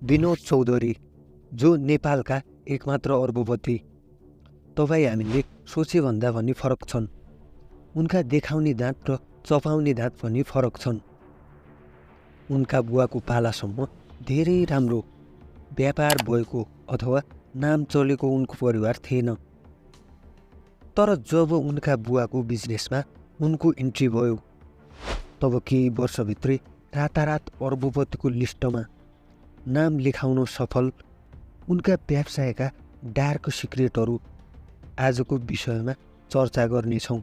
विनोद चौधरी, जो नेपालका एकमात्र अर्बपति। तपाईँ हामीले सोचेभन्दा पनि फरक छन्। उनका देखाउने दाँत र चपाउने दाँत पनि फरक छन्। उनका बुवाको पालासम्म धेरै राम्रो व्यापार भएको अथवा नाम चलेको उनको परिवार थिएन। तर जब उनका बुवाको बिजनेसमा उनको इन्ट्री भयो, तब केही वर्षभित्रै रातारात अर्बपतिको लिस्टमा नाम लेखाउन सफल उनका व्यवसायका डार्क सिक्रेटहरू आजको विषयमा चर्चा गर्नेछौँ।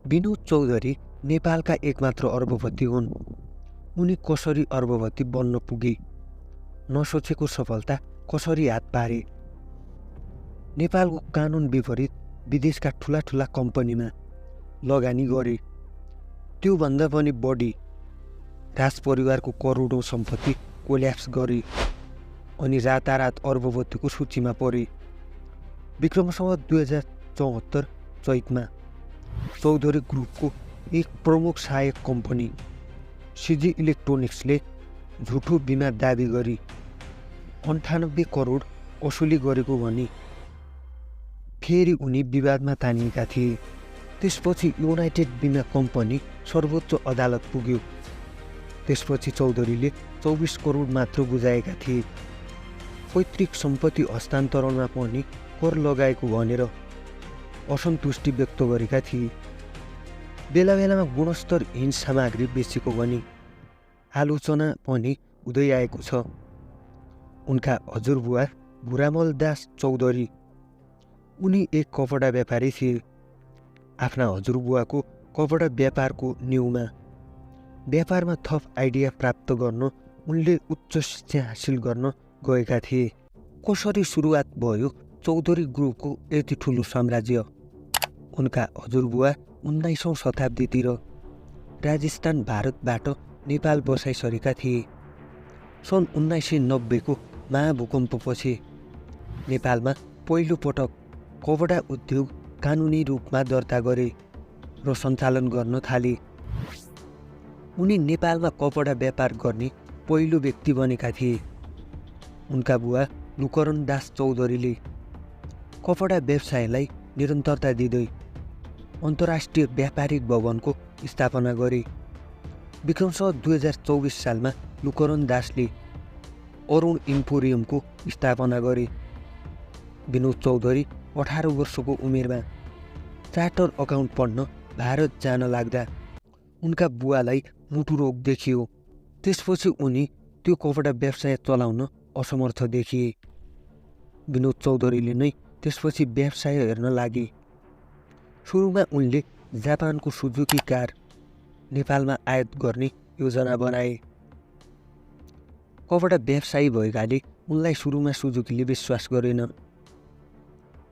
विनोद चौधरी नेपालका एकमात्र अर्बपति हुन्। उनी कसरी अर्बपति बन्न पुगे, नसोचेको सफलता कसरी हात पारे। नेपालको कानुन विपरीत विदेशका ठुला ठुला कम्पनीमा लगानी गरे। त्योभन्दा पनि बढी राजपरिवारको करोडौँ सम्पत्ति कोल्याप्स गरे अनि रातारात अर्बपतिको सूचीमा परे। विक्रमसम्वत 2074 चैतमा चौधरी ग्रुपको एक प्रमुख सहायक कम्पनी सिजी इलेक्ट्रोनिक्सले झुठो बिमा दाबी गरी 98 करोड असुली गरेको भनी फेरि उनी विवादमा तानिएका थिए। त्यसपछि युनाइटेड बिमा कम्पनी सर्वोच्च अदालत पुग्यो। त्यसपछि चौधरीले 24 करोड मात्र बुझाएका थिए। पैतृक सम्पत्ति हस्तान्तरणमा पनि कर लगाएको भनेर असन्तुष्टि व्यक्त गरेका थिए। बेला बेलामा गुणस्तरहीन सामग्री बेचेको भनी आलोचना पनि हुँदै आएको छ। उनका हजुरबुवा भुरामल दास चौधरी, उनी एक कपडा व्यापारी थिए। आफ्ना हजुरबुवाको कपडा व्यापारको न्युमा व्यापारमा थप आइडिया प्राप्त गर्न उनले उच्च शिक्षा हासिल गर्न गएका थिए। कसरी सुरुवात भयो चौधरी ग्रुपको यति ठुलो साम्राज्य? उनका हजुरबुवा 19औं शताब्दीतिर राजस्थान भारतबाट नेपाल बसाइसकेका थिए। सन् 1990 को महाभूकम्पपछि नेपालमा पहिलो पटक कपडा उद्योग कानुनी रूपमा दर्ता गरे र सञ्चालन गर्न थाले। उनी नेपालमा कपडा व्यापार गर्ने पहिलो व्यक्ति बनेका थिए। उनका बुवा लुक्रना दास चौधरीले कपडा व्यवसायलाई निरन्तरता दिँदै अन्तर्राष्ट्रिय व्यापारिक भवनको स्थापना गरे। विक्रमसम्वत 2024 सालमा लुक्रना दासले अरुण इम्पोरियमको स्थापना गरे। विनोद चौधरी 18 वर्षको उमेरमा चार्टर अकाउन्ट पढ्न भारत जान लाग्दा उनका बुवालाई मुटु रोग देखियो। त्यसपछि उनी त्यो कपडा व्यवसाय चलाउन असमर्थ देखिए। विनोद चौधरीले नै त्यसपछि व्यवसाय हेर्न लागे। सुरुमा उनले जापानको सुजुकी कार नेपालमा आयात गर्ने योजना बनाए। कपडा व्यवसायी भएकाले उनलाई सुरुमा सुजुकीले विश्वास गरेन।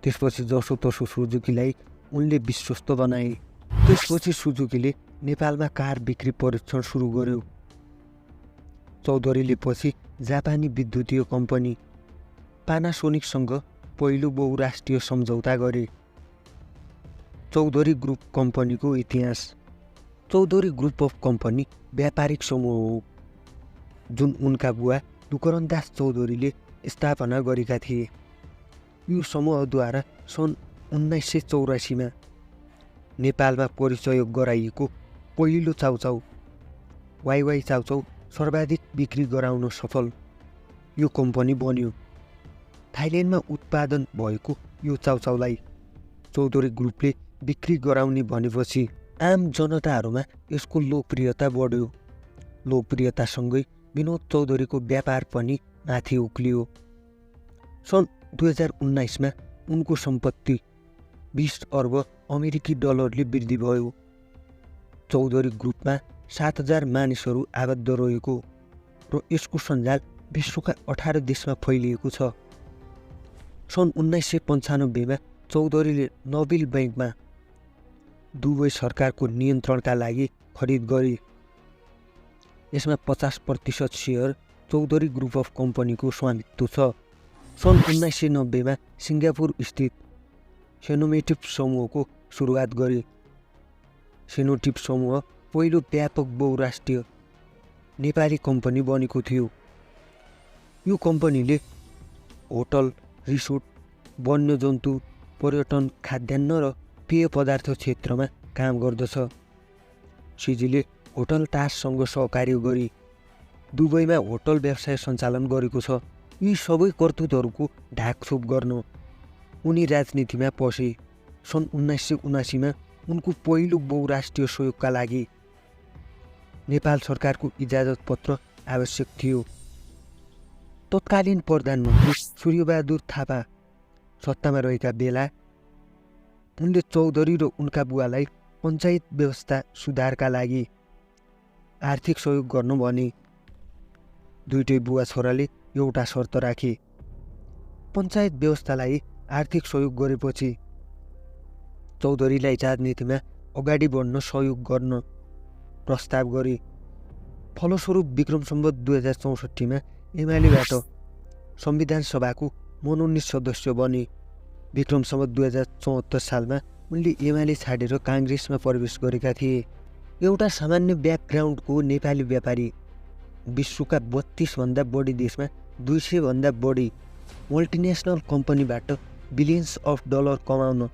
त्यसपछि जसोतसो सुजुकीलाई उनले विश्वस्त बनाए। त्यसपछि सुजुकीले नेपालमा कार बिक्री परीक्षण सुरु गर्यो। चौधरीले पछि जापानी विद्युतीय कम्पनी पानासोनिकसँग पहिलो बहुराष्ट्रिय सम्झौता गरे। चौधरी ग्रुप कम्पनीको इतिहास। चौधरी ग्रुप अफ कम्पनी व्यापारिक समूह हो जुन उनका बुवा लुक्रना दास चौधरीले स्थापना गरेका थिए। यो समूहद्वारा सन् 1984 मा नेपालमा परिचय गराइएको पहिलो चाउचाउ वाइवाई चाउचाउ सर्वाधिक बिक्री गराउन सफल यो कम्पनी बन्यो। थाइल्यान्डमा उत्पादन भएको यो चाउचाउलाई चौधरी ग्रुपले बिक्री गराउने भनेपछि आम जनताहरूमा यसको लोकप्रियता बढ्यो। लोकप्रियतासँगै विनोद चौधरीको व्यापार पनि माथि उक्लियो। सन् 2019 मा उनको सम्पत्ति 20 अर्ब अमेरिकी डलरले वृद्धि भयो। चौधरी ग्रुपमा 7000 मानिसहरू आबद्ध रहेको र यसको सञ्जाल विश्वका 18 देशमा फैलिएको छ। सन् 1995 मा चौधरीले नोबेल बैंकमा दुबई सरकारको नियन्त्रणका लागि खरिद गरे। यसमा 50% सेयर चौधरी ग्रुप अफ कम्पनीको स्वामित्व छ। सन् 1990 मा सिङ्गापुर स्थित सेनोमेटिभ समूहको सुरुवात गरे। सिनोटिप समूह पहिलो व्यापक बहुराष्ट्रिय नेपाली कम्पनी बनेको थियो। यो कम्पनीले होटल, रिसोर्ट, वन्यजन्तु, पर्यटन, खाद्यान्न र पेय पदार्थ क्षेत्रमा काम गर्दछ। सिजीले होटल टाससँग सहकार्य गरी दुबईमा होटल व्यवसाय सञ्चालन गरेको छ। यी सबै करतुतहरूको ढाकछोप गर्न उनी राजनीतिमा पसे। सन् 1979मा उनको पहिलो बहुराष्ट्रिय सहयोगका लागि नेपाल सरकारको इजाजत पत्र आवश्यक थियो। तत्कालीन प्रधानमन्त्री सूर्यबहादुर थापा सत्तामा रहेका बेला उनले चौधरी र उनका बुवालाई पञ्चायत व्यवस्था सुधारका लागि आर्थिक सहयोग गर्न भने। दुईटै बुवा छोराले एउटा शर्त राखे। पञ्चायत व्यवस्थालाई आर्थिक सहयोग गरेपछि चौधरीलाई राजनीतिमा अगाडि बढ्न सहयोग गर्न प्रस्ताव गरे। फलस्वरूप विक्रम सम्वत 2064मा एमालेबाट संविधान सभाको मनोनित सदस्य बने। विक्रम सम्वत 2074 सालमा उनले एमाले छाडेर काङ्ग्रेसमा प्रवेश गरेका थिए। एउटा सामान्य ब्याकग्राउन्डको नेपाली व्यापारी विश्वका 32भन्दा बढी देशमा 200भन्दा बढी मल्टिनेसनल कम्पनीबाट बिलियन्स अफ डलर कमाउन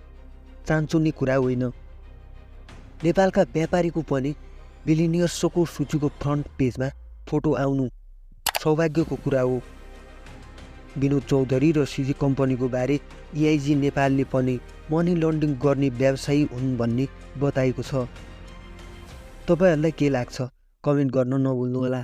चान्चुने कुरा होइन। नेपालका व्यापारीको पनि बिलियनियर्सको सूचीको फ्रन्ट पेजमा फोटो आउनु सौभाग्यको कुरा हो। विनोद चौधरी र सिजी कम्पनीको बारे EIG नेपालले पनि मनी लन्ड्रिङ गर्ने व्यवसायी हुन् भन्ने बताएको छ। तपाईहरुलाई के लाग्छ? कमेन्ट गर्न नभुल्नुहोला।